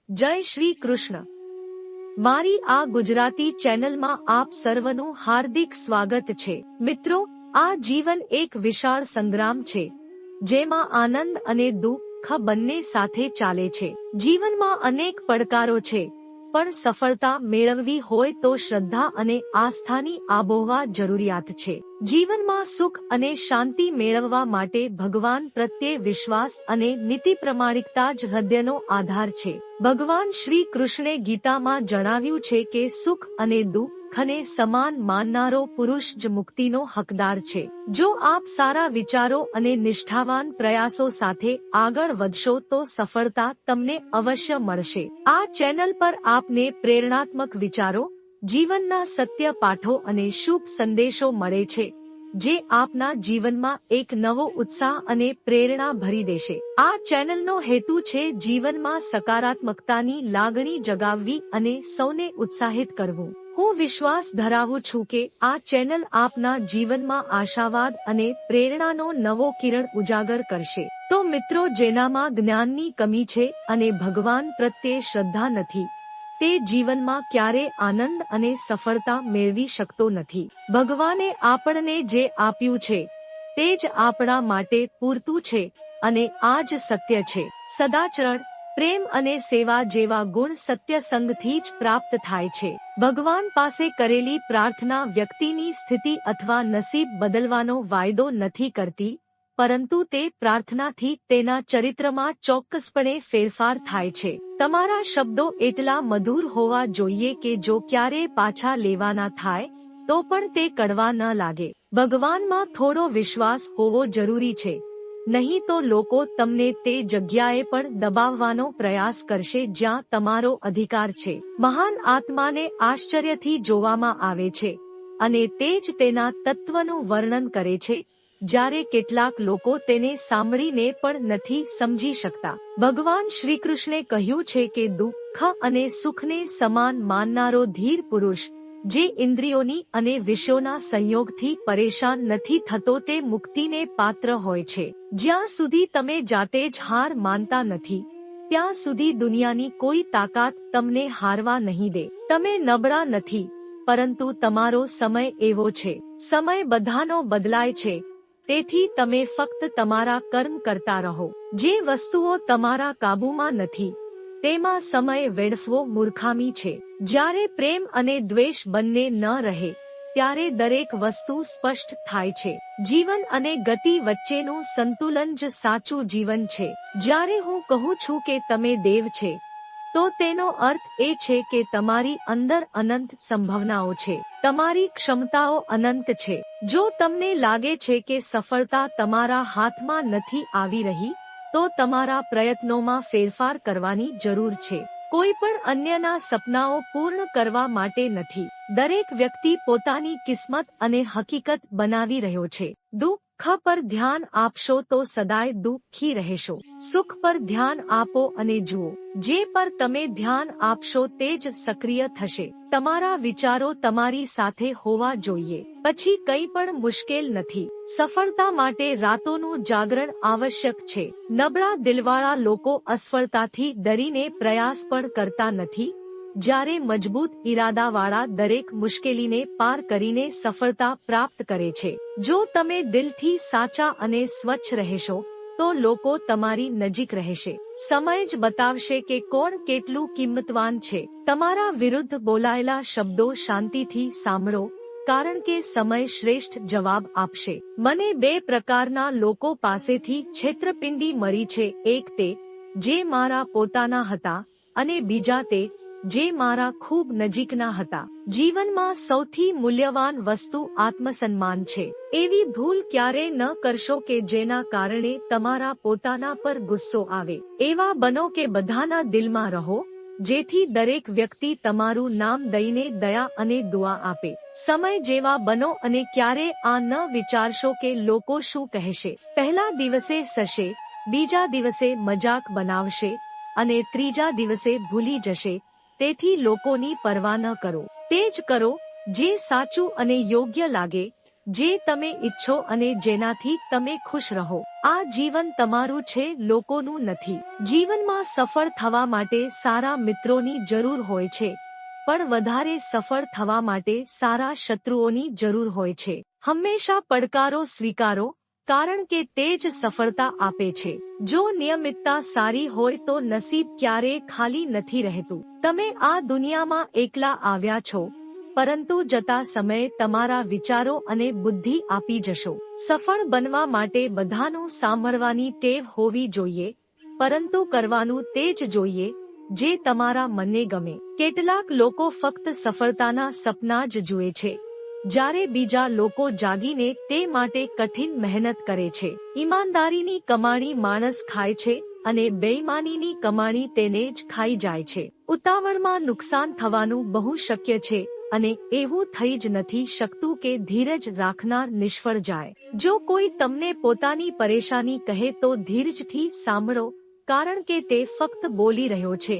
જય શ્રી કૃષ્ણ. મારી આ ગુજરાતી ચેનલમાં આપ સર્વનું હાર્દિક સ્વાગત છે. મિત્રો, આ જીવન એક વિશાળ સંગ્રામ છે, જેમાં આનંદ અને દુઃખ બંને સાથે ચાલે છે. જીવનમાં અનેક પડકારો છે, પણ સફળતા મેળવવી હોય તો શ્રદ્ધા અને આસ્થાની આબોહવા જરૂરિયાત છે. જીવનમાં સુખ અને શાંતિ મેળવવા માટે ભગવાન પ્રત્યે વિશ્વાસ અને નીતિ પ્રમાણિકતા જ હૃદયનો આધાર છે. ભગવાન શ્રી કૃષ્ણે ગીતામાં જણાવ્યું છે કે સુખ અને દુઃખને સમાન માનનારો પુરુષ જ મુક્તિનો હકદાર છે. જો આપ સારા વિચારો અને નિષ્ઠાવાન પ્રયાસો સાથે આગળ વધશો તો સફળતા તમને અવશ્ય મળશે. આ ચેનલ પર આપને પ્રેરણાત્મક વિચારો, જીવનના સત્ય પાઠો અને શુભ સંદેશો મળે છે, જે આપના જીવનમાં એક નવો ઉત્સાહ અને પ્રેરણા ભરી દેશે. આ ચેનલનો હેતુ છે જીવનમાં સકારાત્મકતાની લાગણી જગાવવી અને સૌને ઉત્સાહિત કરવું. હું વિશ્વાસ ધરાવું છું કે આ ચેનલ આપના જીવનમાં આશાવાદ અને પ્રેરણાનો નવો કિરણ ઉજાગર કરશે. તો મિત્રો, જેનામાં જ્ઞાનની કમી છે અને ભગવાન પ્રત્યે શ્રદ્ધા નથી, તે જીવનમાં ક્યારે આનંદ અને સફળતા મેળવી શકતો નથી. ભગવાને આપણને જે આપ્યું છે તે જ આપણા માટે પૂરતું છે અને આ જ સત્ય છે. સદાચરણ, પ્રેમ અને સેવા જેવા ગુણ સત્યસંગથી જ પ્રાપ્ત થાય છે. ભગવાન પાસે કરેલી પ્રાર્થના વ્યક્તિની સ્થિતિ અથવા નસીબ બદલવાનો વાયદો નથી કરતી, પરંતુ તે પ્રાર્થનાથી તેના ચરિત્રમાં ચોક્કસપણે ફેરફાર થાય છે. તમારા શબ્દો એટલા મધુર હોવા જોઈએ કે જો ક્યારે પાછા લેવાના થાય તો પણ તે કડવા ન લાગે. ભગવાનમાં થોડો વિશ્વાસ હોવો જરૂરી છે, નહીં તો લોકો તમને તે જગ્યાએ પણ દબાવવાનો પ્રયાસ કરશે જ્યાં તમારો અધિકાર છે. મહાન આત્માને આશ્ચર્યથી જોવામાં આવે છે અને તે જ તેના તત્વનું વર્ણન કરે છે, જ્યારે કેટલાક લોકો તેને સાંભળીને પણ નથી સમજી શકતા. ભગવાન શ્રીકૃષ્ણે કહ્યું છે કે દુઃખ અને સુખને સમાન માનનારો ધીર પુરુષ, જે ઇન્દ્રિયોની અને વિષયોના સંયોગથી પરેશાન નથી થતો, તે મુક્તિને પાત્ર હોય છે. જ્યાં સુધી તમે જાતે જ હાર માનતા નથી, ત્યાં સુધી દુનિયાની કોઈ તાકાત તમને હારવા નહીં દે. તમે નબળા નથી, પરંતુ તમારો સમય એવો છે. સમય બધાનો બદલાય છે, તેથી તમે ફક્ત તમારા કર્મ કરતા રહો. જે વસ્તુઓ તમારા કાબૂમાં નથી, તેમાં સમય વેડફવો મૂર્ખામી છે. જ્યારે પ્રેમ અને દ્વેષ બંને ન રહે, ત્યારે દરેક વસ્તુ સ્પષ્ટ થાય છે. જીવન અને ગતિ વચ્ચેનું સંતુલન જ સાચું જીવન છે. જ્યારે હું કહું છું કે તમે દેવ છે, તો તેનો અર્થ એ છે કે તમારી અંદર અનંત સંભાવનાઓ છે. તમારી ક્ષમતાઓ અનંત છે. જો તમને લાગે છે કે સફળતા તમારા હાથમાં નથી આવી રહી, તો તમારા પ્રયત્નોમાં ફેરફાર કરવાની જરૂર છે. કોઈ પણ અન્યના સપનાઓ પૂર્ણ કરવા માટે નથી. દરેક વ્યક્તિ પોતાની કિસ્મત અને હકીકત બનાવી રહ્યો છે. દુઃખ પર ધ્યાન આપશો તો સદાય દુઃખી રહેશો. સુખ પર ધ્યાન આપો અને જુઓ. જે પર તમે ધ્યાન આપશો તે જ સક્રિય થશે. તમારા વિચારો તમારી સાથે હોવા જોઈએ, પછી કંઈ પણ મુશ્કેલ નથી. સફળતા માટે રાતોનું જાગરણ આવશ્યક છે. નબળા દિલવાળા લોકો અસફળતાથી ડરીને પ્રયાસ પણ કરતા નથી, જ્યારે મજબૂત ઈરાદાવાળા દરેક મુશ્કેલીને પાર કરીને સફળતા પ્રાપ્ત કરે છે. જો તમે દિલથી સાચા અને સ્વચ્છ રહેશો, તો લોકો તમારી નજીક રહેશે. સમય જ બતાવશે કે કોણ કેટલું કિંમતવાન છે. તમારા વિરુદ્ધ બોલાયેલા શબ્દો શાંતિથી સાંભળો, કારણ કે સમય શ્રેષ્ઠ જવાબ આપશે. મને 2 પ્રકારના લોકો પાસેથી છેતરપિંડી મળી છે. એક તે જે મારા પોતાના હતા અને બીજા તે જે મારા ખૂબ નજીકના હતા. જીવનમાં સૌથી મૂલ્યવાન વસ્તુ આત્મસન્માન છે. એવી ભૂલ ક્યારેય ન કરશો કે જેના કારણે તમારા પોતાના પર ગુસ્સો આવે. એવા બનો કે બધાના દિલમાં રહો, જેથી દરેક વ્યક્તિ તમારું નામ દઈને દયા અને દુઆ આપે. સમય જેવા બનો અને ક્યારે આ ન વિચારશો કે લોકો શું કહેશે. પહેલા દિવસે સશે, બીજા દિવસે મજાક બનાવશે અને ત્રીજા દિવસે ભૂલી જશે. તેથી લોકોની પરવા ન કરો. તે જ કરો જે સાચું અને યોગ્ય લાગે. જે તમે ઈચ્છો અને જેનાથી તમે ખુશ રહો. આ જીવન તમારું છે, લોકોનું નથી. જીવનમાં સફળ થવા માટે સારા મિત્રોની જરૂર હોય છે, પણ વધારે સફળ થવા માટે સારા શત્રુઓની જરૂર હોય છે. હંમેશા પડકારો સ્વીકારો, કારણ કે તે જ સફળતા આપે છે. જો નિયમિતતા સારી હોય તો નસીબ ક્યારેય ખાલી નથી રહેતું. તમે આ દુનિયામાં એકલા આવ્યા છો, પરંતુ જતા સમયે તમારા વિચારો અને બુદ્ધિ આપી જશો. સફળ બનવા માટે બધાનું સાંભળવાની ટેવ હોવી જોઈએ, પરંતુ કરવાનું તે જ જોઈએ જે તમારા મનને ગમે. કેટલાક લોકો ફક્ત સફળતાના સપના જ જુએ છે, જ્યારે બીજા લોકો જાગીને તે માટે કઠિન મહેનત કરે છે. ઈમાનદારીની કમાણી માણસ ખાય છે અને બેઈમાનીની કમાણી તેને જ ખાઈ જાય છે. ઉતાવળમાં નુકસાન થવાનું બહુ શક્ય છે અને એવું થઈ જ નથી શકતું કે ધીરજ રાખનાર નિષ્ફળ જાય. જો કોઈ તમને પોતાની પરેશાની કહે તો ધીરજથી સાંભળો, કારણ કે તે ફક્ત બોલી રહ્યો છે,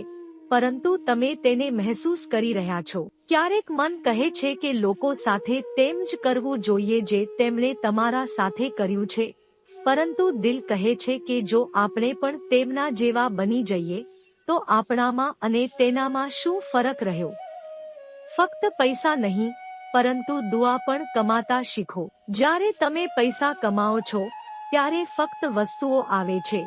પરંતુ તમે તેને મહેસૂસ કરી રહ્યા છો. ક્યારેક મન કહે છે કે લોકો સાથે તેમ જ કરવું જોઈએ જે તેમણે તમારા સાથે કર્યું છે, પરંતુ દિલ કહે છે કે જો આપણે પણ તેમના જેવા બની જઈએ તો આપણામાં અને તેનામાં શું ફરક રહ્યો. ફક્ત પૈસા નહીં, પરંતુ દુઆ પણ કમાતા શીખો. જ્યારે તમે પૈસા કમાઓ છો ત્યારે ફક્ત વસ્તુઓ આવે છે,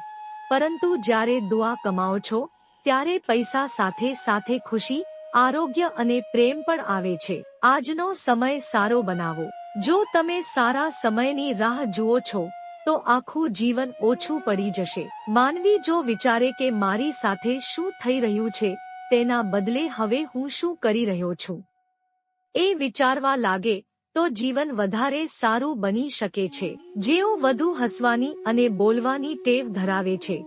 પરંતુ જ્યારે દુઆ કમાઓ છો ત્યારે પૈસા સાથે સાથે ખુશી, આરોગ્ય અને પ્રેમ પણ આવે છે. આજનો સમય સારો બનાવો. જો તમે સારા સમયની રાહ જુઓ છો તો આખું જીવન ઓછું પડી જશે. માનવી જો વિચારે કે મારી સાથે શું થઈ રહ્યું છે તેના બદલે હવે હું શું કરી રહ્યો છું, એ વિચારવા લાગે તો જીવન વધારે સારું બની શકે છે. જેઓ વધુ હસવાની અને બોલવાની ટેવ ધરાવે છે,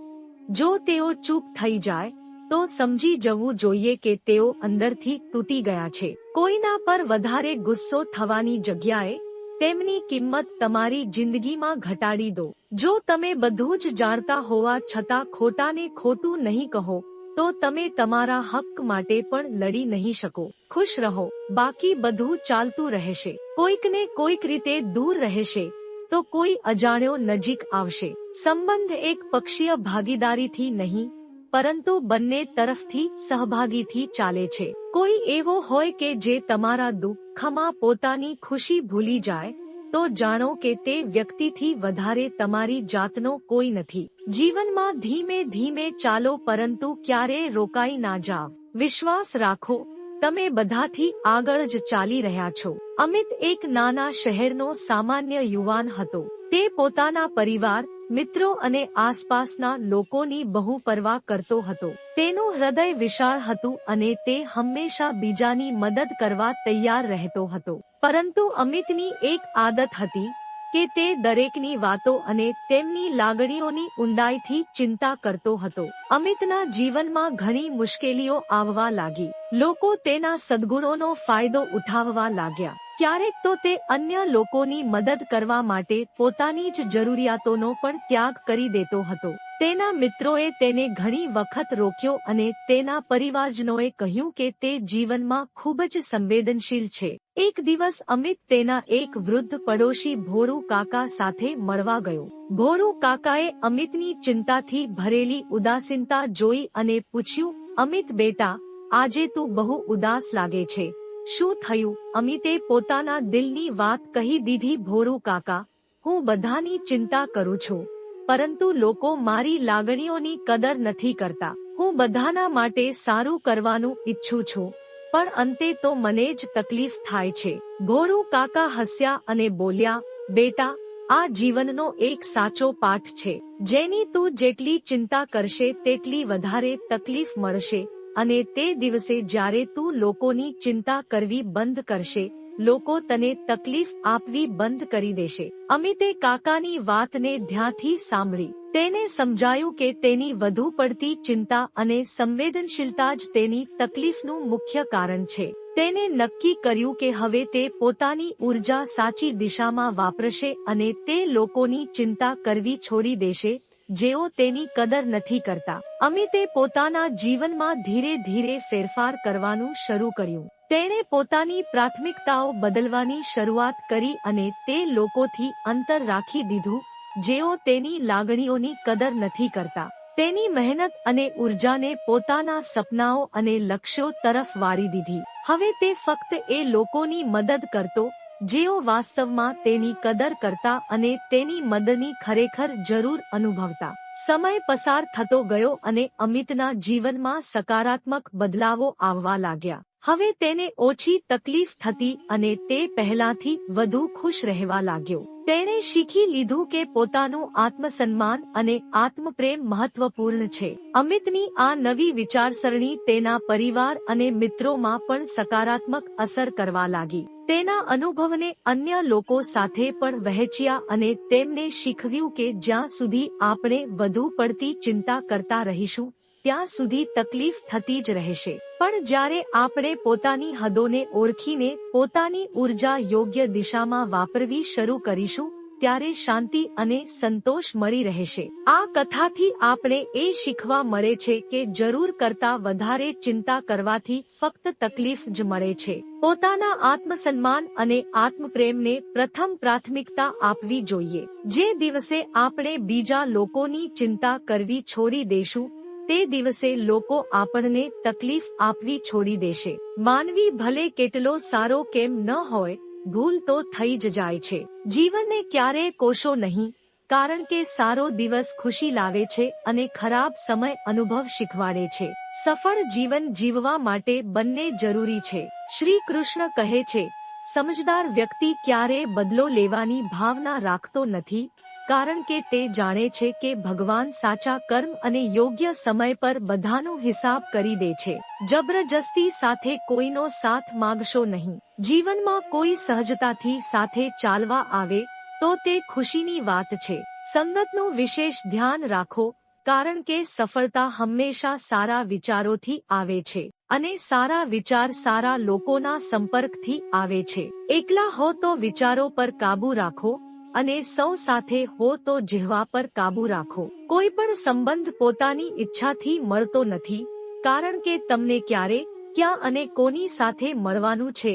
જો તેઓ ચૂપ થઈ જાય તો સમજી જવું જોઈએ કે તેઓ અંદરથી તૂટી ગયા છે. કોઈના પર વધારે ગુસ્સો થવાની જગ્યાએ તેમની કિંમત તમારી જિંદગીમાં ઘટાડી દો. જો તમે બધું જ જાણતા હોવા છતાં ખોટાને ખોટું નહીં કહો તો તમે તમારા હક માટે પણ લડી નહીં શકો. ખુશ રહો, બાકી બધું ચાલતું રહેશે. કોઈકને કોઈક રીતે દૂર રહેશે તો કોઈ અજાણ્યો નજીક આવશે. સંબંધ એક પક્ષીય ભાગીદારીથી નહીં, પરંતુ બંને તરફથી સહભાગીથી ચાલે છે. કોઈ એવો હોય કે જે તમારા દુઃખમાં પોતાની ખુશી ભૂલી જાય તો જાણો કે તે વ્યક્તિથી વધારે તમારી જાતનો કોઈ નથી. જીવનમાં ધીમે ધીમે ચાલો, પરંતુ ક્યારેય રોકાઈ ના જાવ. વિશ્વાસ રાખો, તમે બધાથી આગળ જ ચાલી રહ્યા છો. અમિત એક નાના શહેરનો સામાન્ય યુવાન હતો. તે પોતાના પરિવાર, મિત્રો અને આસપાસના લોકોની બહુ પરવા કરતો હતો. તેનું હૃદય વિશાળ હતું અને તે હંમેશા બીજાની મદદ કરવા તૈયાર રહેતો હતો. પરંતુ અમિતની એક આદત હતી કે તે દરેકની વાતો અને તેમની લાગણીઓની ઊંડાઈથી ચિંતા કરતો હતો. અમિતના જીવનમાં ઘણી મુશ્કેલીઓ આવવા લાગી. લોકો તેના સદ્ગુણોનો ફાયદો ઉઠાવવા લાગ્યા. ક્યારેક તો તે અન્ય લોકોની મદદ કરવા માટે પોતાની જ જરૂરિયાતોનો પણ ત્યાગ કરી દેતો હતો. તેના મિત્રોએ તેને ઘણી વખત રોક્યો અને તેના પરિવારજનોએ કહ્યું કે તે જીવનમાં ખૂબ જ સંવેદનશીલ છે. એક દિવસ અમિત તેના એક વૃદ્ધ પડોશી ભોરુ કાકા સાથે મળવા ગયો. ભોરુ કાકાએ અમિતની ચિંતાથી ભરેલી ઉદાસીનતા જોઈ અને પૂછ્યું, અમિત બેટા, આજે તું બહુ ઉદાસ લાગે છે. શું થયું? અમિતે પોતાના દિલની વાત કહી દીધી. ભોરુ કાકા, હું બધાની ચિંતા કરું છું, પરંતુ લોકો મારી લાગણીઓની કદર નથી કરતા. હું બધાના માટે સારું કરવાનું ઈચ્છું છું, પણ અંતે તો મને જ તકલીફ થાય છે. ભોરુ કાકા હસ્યા અને બોલ્યા, બેટા, આ જીવનનો એક સાચો પાઠ છે. જેની તું જેટલી ચિંતા કરશે તેટલી વધારે તકલીફ મળશે, અને તે દિવસે જ્યારે તું લોકોની ચિંતા કરવી બંધ કરશે, લોકો તને તકલીફ આપવી બંધ કરી દેશે. અમિતે કાકાની વાતને ધ્યાનથી સાંભળી. તેને સમજાયું કે તેની વધુ પડતી ચિંતા અને સંવેદનશીલતા જ તેની તકલીફનું મુખ્ય કારણ છે. તેને નક્કી કર્યું કે હવે તે પોતાની ઊર્જા સાચી દિશામાં વાપરશે અને તે લોકોની ચિંતા કરવી છોડી દેશે જેઓ તેની કદર નથી કરતા. અમિતે પોતાના જીવનમાં ધીરે ધીરે ફેરફાર કરવાનું શરૂ કર્યું. તેણે પોતાની પ્રાથમિકતાઓ બદલવાની શરૂઆત કરી અને તે લોકોથી અંતર રાખી દીધું જેઓ તેની લાગણીઓની કદર નથી કરતા. તેની મહેનત અને ઉર્જાને પોતાના સપનાઓ અને લક્ષ્યો તરફ વાળી દીધી. હવે તે ફક્ત એ લોકોની મદદ કરતો જેઓ વાસ્તવમાં તેની કદર કરતા અને તેની મદદની ખરેખર જરૂર અનુભવતા. સમય પસાર થતો ગયો અને અમિતના જીવનમાં સકારાત્મક બદલાવો આવવા લાગ્યા. હવે તેને ઓછી તકલીફ થતી અને તે પહેલાથી વધુ ખુશ રહેવા લાગ્યો. તેણે શીખી લીધું કે પોતાનું આત્મસન્માન અને આત્મપ્રેમ મહત્વપૂર્ણ છે. અમિતની આ નવી વિચારસરણી તેના પરિવાર અને મિત્રોમાં પણ સકારાત્મક અસર કરવા લાગી. તેના અનુભવને અન્ય લોકો સાથે પણ વહેંચ્યા અને તેમને શીખવ્યું કે જ્યાં સુધી આપણે વધુ પડતી ચિંતા કરતા રહીશું ત્યાં સુધી તકલીફ થતી જ રહેશે. પણ જ્યારે આપણે પોતાની હદોને ઓળખીને પોતાની ઉર્જા યોગ્ય દિશામાં વાપરવી શરૂ કરીશું ત્યારે શાંતિ અને સંતોષ મળી રહેશે. આ કથાથી આપણે એ શીખવા મળે છે કે જરૂર કરતાં વધારે ચિંતા કરવાથી ફક્ત તકલીફ જ મળે છે. પોતાના આત્મસન્માન અને આત્મપ્રેમને પ્રથમ પ્રાથમિકતા આપવી જોઈએ. જે દિવસે આપણે બીજા લોકોની ચિંતા કરવી છોડી દેશું તે દિવસે લોકો આપણને તકલીફ આપવી છોડી દેશે. માનવી ભલે કેટલો સારો કેમ ન હોય, ભૂલ તો થઈ જ જાય છે. જીવનને ક્યારેય કોશો નહીં, કારણ કે સારો દિવસ ખુશી લાવે છે અને ખરાબ સમય અનુભવ શીખવાડે છે. સફળ જીવન જીવવા માટે બંને જરૂરી છે. શ્રી કૃષ્ણ કહે છે, સમજદાર વ્યક્તિ ક્યારેય બદલો લેવાની ભાવના રાખતો નથી, કારણ કે તે જાણે છે કે ભગવાન સાચા કર્મ અને યોગ્ય સમય પર બધાનો હિસાબ કરી દે છે. જબરજસ્તી સાથે કોઈનો સાથ માંગશો નહીં. જીવનમાં કોઈ સહજતાથી સાથે ચાલવા આવે તો તે ખુશીની વાત છે. સંગતનું વિશેષ ધ્યાન રાખો, કારણ કે સફળતા હંમેશા સારા વિચારોથી આવે છે અને સારા વિચાર સારા લોકોના સંપર્કથી આવે છે. એકલા હો તો વિચારો પર કાબૂ રાખો અને સૌ સાથે હો તો જીહવા પર કાબૂ રાખો. કોઈ પણ સંબંધ પોતાની ઈચ્છાથી મળતો નથી, કારણ કે તમને ક્યારે, ક્યાં અને કોની સાથે મળવાનું છે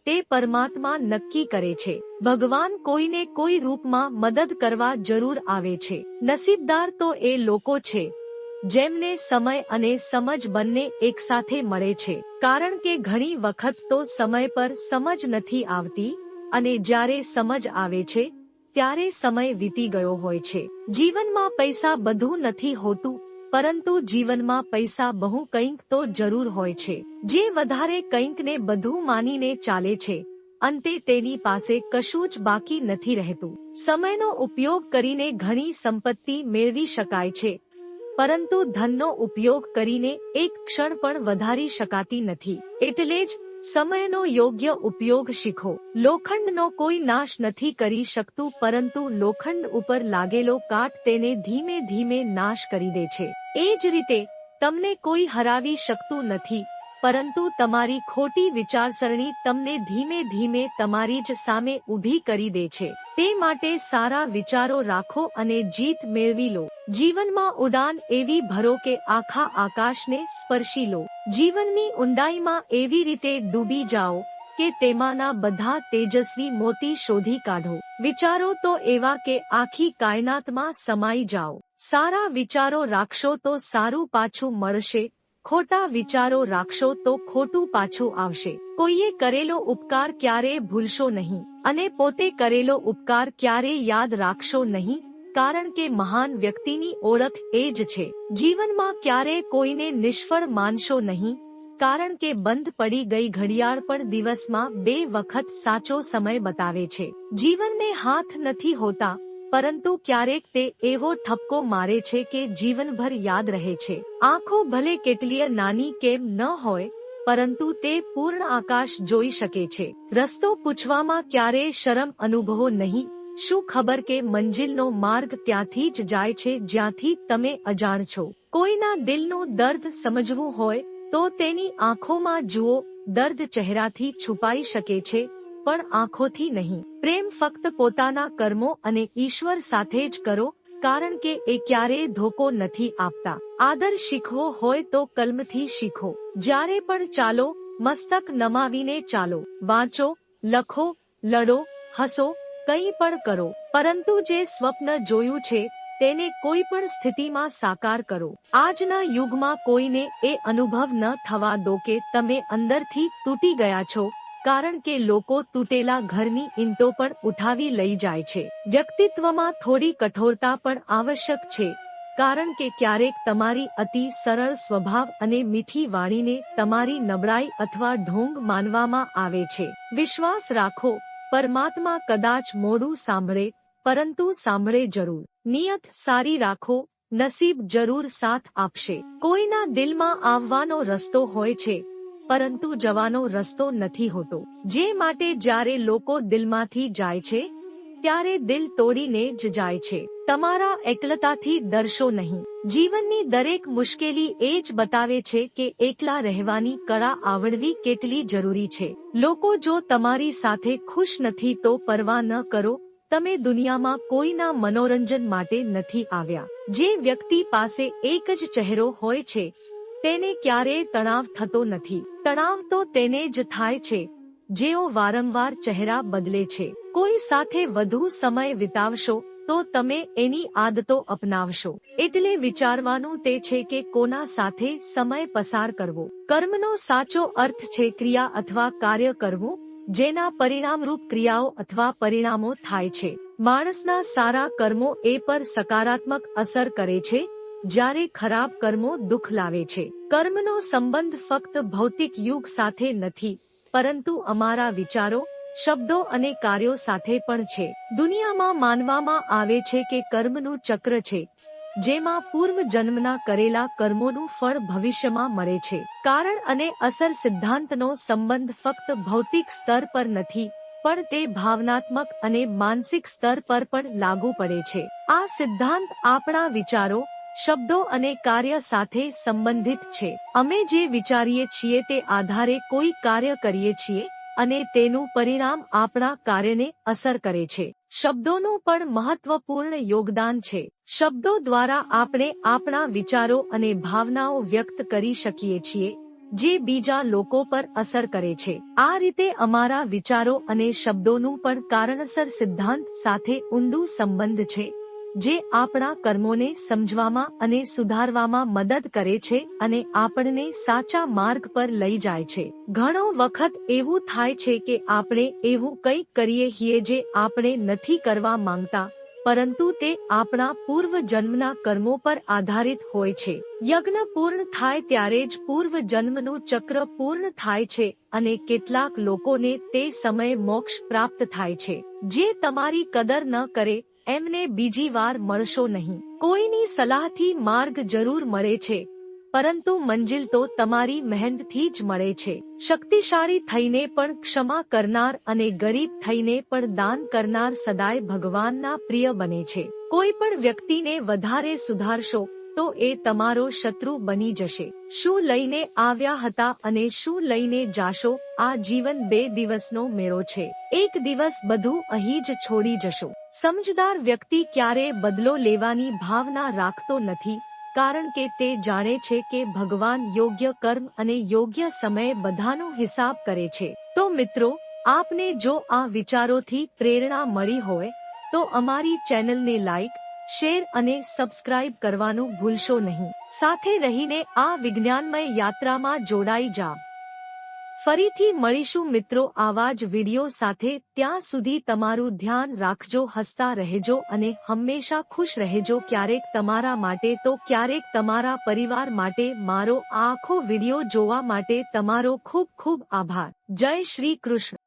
તે પરમાત્મા નક્કી કરે છે. ભગવાન કોઈને કોઈ રૂપમાં મદદ કરવા જરૂર આવે છે. નસીબદાર તો એ લોકો છે જેમને સમય અને સમજ બંને એકસાથે મળે છે, કારણ કે ઘણી વખત તો સમય પર સમજ નથી આવતી અને જ્યારે સમજ આવે છે ત્યારે સમય વીતી ગયો હોય છે. જીવનમાં પૈસા બધું નથી હોતું, પરંતુ જીવનમાં પૈસા બહુ કંઈક તો જરૂર હોય છે. જે વધારે કંઈકને બધું માનીને ચાલે છે, અંતે તેની પાસે કશું જ બાકી નથી રહેતું. સમયનો ઉપયોગ કરીને ઘણી સંપત્તિ મેળવી શકાય છે, પરંતુ ધનનો ઉપયોગ કરીને એક ક્ષણ પણ વધારી શકાતી નથી. એટલે જ સમયનો યોગ્ય ઉપયોગ શીખો. લોખંડનો કોઈ નાશ નથી કરી શકતું, પરંતુ લોખંડ ઉપર લાગેલો કાટ તેને ધીમે ધીમે નાશ કરી દે છે. એ જ રીતે તમને કોઈ હરાવી શકતું નથી, પરંતુ તમારી ખોટી વિચારસરણી તમને ધીમે ધીમે તમારી જ સામે ઊભી કરી દે છે. તે માટે સારા વિચારો રાખો અને જીત મેળવી લો. જીવનમાં ઉડાન એવી ભરો કે આખા આકાશને સ્પર્શી લો. જીવનની ઊંડાઈમાં એવી રીતે ડૂબી જાઓ કે તેમાંના બધા તેજસ્વી મોતી શોધી કાઢો. વિચારો તો એવા કે આખી કાયનાતમાં સમાઈ જાઓ. સારા વિચારો રાખશો તો સારું પાછું મળશે, ખોટા વિચારો રાખશો તો ખોટું પાછું આવશે. કોઈએ કરેલો ઉપકાર ક્યારેય ભૂલશો નહીં અને પોતે કરેલો ઉપકાર ક્યારેય યાદ રાખશો નહીં, કારણ કે મહાન વ્યક્તિની ઓળખ એ જ છે. જીવનમાં ક્યારેય કોઈને નિષ્ફળ માનશો નહીં, કારણ કે બંધ પડી ગઈ ઘડિયાળ પણ દિવસમાં 2 વખત સાચો સમય બતાવે છે. જીવનને હાથ નથી હોતા, પરંતુ ક્યારેક તે એવો ઠપકો મારે છે કે જીવનભર યાદ રહે છે. આંખો ભલે કેટલીય નાની કેમ ન હોય, પરંતુ તે પૂર્ણ આકાશ જોઈ શકે છે. રસ્તો પૂછવામાં ક્યારેય શરમ અનુભવો નહીં. શું ખબર કે મંજિલનો માર્ગ ત્યાંથી જ જાય છે જ્યાંથી તમે અજાણ છો. કોઈના દિલનું દર્દ સમજવું હોય તો તેની આંખોમાં જુઓ. દર્દ ચહેરાથી છુપાઈ શકે છે, પણ આંખોથી નહીં. પ્રેમ ફક્ત પોતાના કર્મો અને ઈશ્વર સાથે જ કરો, કારણ કે એ ક્યારેય ધોકો નથી આપતા. આદર શીખવો હોય તો કલમથી શીખો. જ્યારે પણ ચાલો, મસ્તક નમાવીને ચાલો. વાંચો, લખો, લડો, હસો, કંઈ પણ કરો, પરંતુ જે સ્વપ્ન જોયું છે તેને કોઈ પણ સ્થિતિમાં સાકાર કરો. આજના યુગમાં કોઈને એ અનુભવ ન થવા દો કે તમે અંદરથી તૂટી ગયા છો, કારણ કે લોકો તૂટેલા ઘરની ઈંટો પણ ઉઠાવી લઈ જાય છે. વ્યક્તિત્વમાં થોડી કઠોરતા પણ આવશ્યક છે, કારણ કે ક્યારેક તમારી અતિ સરળ સ્વભાવ અને મીઠી વાણીને તમારી નબળાઈ અથવા ઢોંગ માનવામાં આવે છે. વિશ્વાસ રાખો, પરમાત્મા કદાચ મોડું સાંભળે, પરંતુ સાંભળે જરૂર. નિયત સારી રાખો, નસીબ જરૂર સાથ આપશે. કોઈના દિલમાં આવવાનો રસ્તો હોય છે, પરંતુ જવાનો રસ્તો નથી હોતો. જે માટે જ્યારે લોકો દિલમાંથી જાય છે, ત્યારે દિલ તોડીને જ જાય છે. તમારા એકલતાથી ડરશો નહીં. જીવનની દરેક મુશ્કેલી એ જ બતાવે છે કે એકલા રહેવાની કળા આવડવી કેટલી જરૂરી છે. લોકો જો તમારી સાથે ખુશ નથી તો પરવા ન કરો. તમે દુનિયામાં કોઈના મનોરંજન માટે નથી આવ્યા. જે વ્યક્તિ પાસે એક જ ચહેરો હોય છે, તેને ક્યારેય તણાવ થતો નથી. તણાવ તો તેને જ થાય છે જેઓ વારંવાર ચહેરા બદલે છે. કોઈ સાથે વધુ સમય વિતાવશો તો તમે એની આદતો અપનાવશો. એટલે વિચારવાનું તે છે કે કોના સાથે સમય પસાર કરવો. કર્મનો સાચો અર્થ છે ક્રિયા અથવા કાર્ય કરવું, જેના પરિણામરૂપ ક્રિયાઓ અથવા પરિણામો થાય છે. માણસના સારા કર્મો એ પર સકારાત્મક અસર કરે છે, જ્યારે ખરાબ કર્મો દુઃખ લાવે છે. કર્મનો સંબંધ ફક્ત ભૌતિક યુગ સાથે નથી, પરંતુ અમારા વિચારો, શબ્દો અને કાર્યો સાથે પણ છે. દુનિયામાં માનવામાં આવે છે કે કર્મનું ચક્ર છે, જેમાં પૂર્વ જન્મના કરેલા કર્મોનું ફળ ભવિષ્યમાં મળે છે. કારણ અને અસર સિદ્ધાંતનો સંબંધ ફક્ત ભૌતિક સ્તર પર નથી, પણ તે ભાવનાત્મક અને માનસિક સ્તર પર પણ લાગુ પડે છે. આ સિદ્ધાંત આપણા વિચારો, શબ્દો અને કાર્ય સાથે સંબંધિત છે. અમે જે વિચારીએ છીએ તે આધારે કોઈ કાર્ય કરીએ છીએ, અને તેનું પરિણામ આપણા કાર્યને અસર કરે છે. શબ્દોનું પણ મહત્વપૂર્ણ યોગદાન છે. શબ્દો દ્વારા આપણે આપણા વિચારો અને ભાવનાઓ વ્યક્ત કરી શકીએ છીએ, જે બીજા લોકો પર અસર કરે છે. આ રીતે અમારા વિચારો અને શબ્દોનું પણ કારણસર સિદ્ધાંત સાથે ઊંડું સંબંધ છે, જે આપણા કર્મોને સમજવામાં અને સુધારવામાં મદદ કરે છે અને આપણને સાચા માર્ગ પર લઈ જાય છે. ઘણો વખત એવું થાય છે કે આપણે એવું કંઈક કરીએ છીએ જે આપણે નથી કરવા માંગતા, પરંતુ તે આપણા પૂર્વ જન્મના કર્મો પર આધારિત હોય છે. યજ્ઞ પૂર્ણ થાય ત્યારે જ પૂર્વ જન્મનું ચક્ર પૂર્ણ થાય છે અને કેટલાક લોકોને તે સમયે મોક્ષ પ્રાપ્ત થાય છે. જે તમારી કદર ન કરે એમને બીજી વાર મળશો નહીં. કોઈની સલાહથી માર્ગ જરૂર મળે છે, પરંતુ મંજિલ તો તમારી મહેનતથી જ મળે છે. શક્તિશાળી થઈને પણ ક્ષમા કરનાર અને ગરીબ થઈને પણ દાન કરનાર સદાય ભગવાનના પ્રિય બને છે. કોઈ પણ વ્યક્તિને વધારે સુધારશો તો એ તમારો શત્રુ બની જશે. શું લઈને આવ્યા હતા અને શું લઈને જાશો? આ જીવન 2 દિવસનો મેળો છે. એક દિવસ બધું અહીં જ છોડી જશો. સમજદાર વ્યક્તિ ક્યારેય બદલો લેવાની ભાવના રાખતો નથી, કારણ કે તે જાણે છે કે ભગવાન યોગ્ય કર્મ અને યોગ્ય સમયે બધાનો હિસાબ કરે છે. તો મિત્રો, આપને જો આ વિચારોથી પ્રેરણા મળી હોય તો અમારી ચેનલને લાઈક, શેર અને સબસ્ક્રાઇબ કરવાનું ભૂલશો નહીં. સાથે રહીને આ વિજ્ઞાનમય યાત્રામાં જોડાઈ જાઓ. ફરીથી મળીશું મિત્રો આવા જ વિડિયો સાથે. ત્યાં સુધી તમારું ધ્યાન રાખજો, હસતા રહેજો અને હંમેશા ખુશ રહેજો. ક્યારેક તમારા માટે તો ક્યારેક તમારા પરિવાર માટે. મારો આ આખો વિડિયો જોવા માટે તમારો ખૂબ ખૂબ આભાર. જય શ્રી કૃષ્ણ.